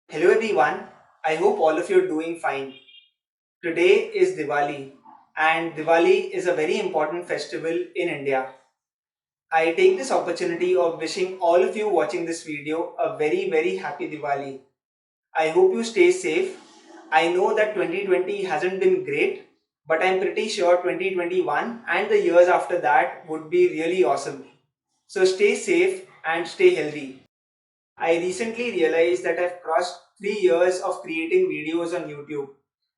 Hello everyone, I hope all of you are doing fine. Today is Diwali and Diwali is a very important festival in India. I take this opportunity of wishing all of you watching this video a very happy Diwali. I hope you stay safe. I know that 2020 hasn't been great, but I'm pretty sure 2021 and the years after that would be really awesome. So stay safe and stay healthy. I recently realized that I've crossed 3 years of creating videos on YouTube,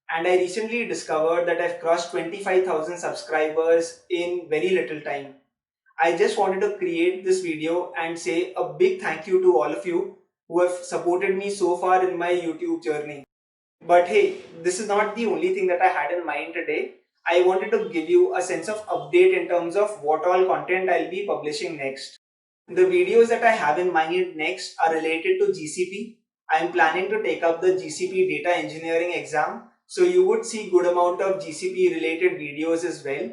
and I recently discovered that I've crossed 25,000 subscribers in very little time. I just wanted to create this video and say a big thank you to all of you who have supported me so far in my YouTube journey. But hey, this is not the only thing that I had in mind today. I wanted to give you a sense of update in terms of what all content I'll be publishing next. The videos that I have in mind next are related to GCP. I am planning to take up the GCP data engineering exam. So you would see good amount of GCP related videos as well.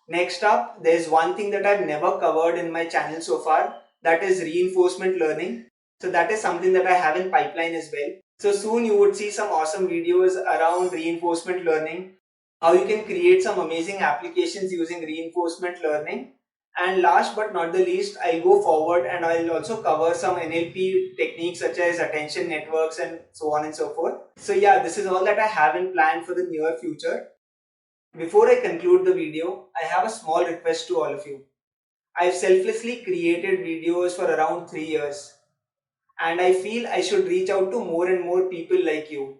Next up, there's one thing that I've never covered in my channel so far, that is reinforcement learning. So that is something that I have in pipeline as well. So soon you would see some awesome videos around reinforcement learning, how you can create some amazing applications using reinforcement learning. And last but not the least, I'll go forward and I'll also cover some NLP techniques such as attention networks and so on and so forth. So yeah, this is all that I have in plan for the near future. Before I conclude the video, I have a small request to all of you. I've selflessly created videos for around 3 years and I feel I should reach out to more and more people like you.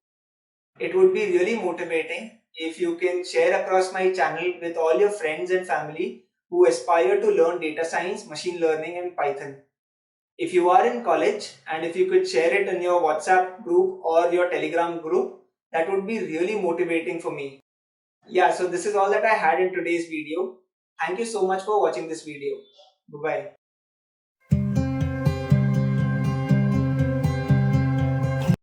It would be really motivating if you can share across my channel with all your friends and family who aspire to learn data science, machine learning and Python. If you are in college and if you could share it in your WhatsApp group or your Telegram group, that would be really motivating for me. Yeah, so this is all that I had in today's video. Thank you so much for watching this video. Bye bye.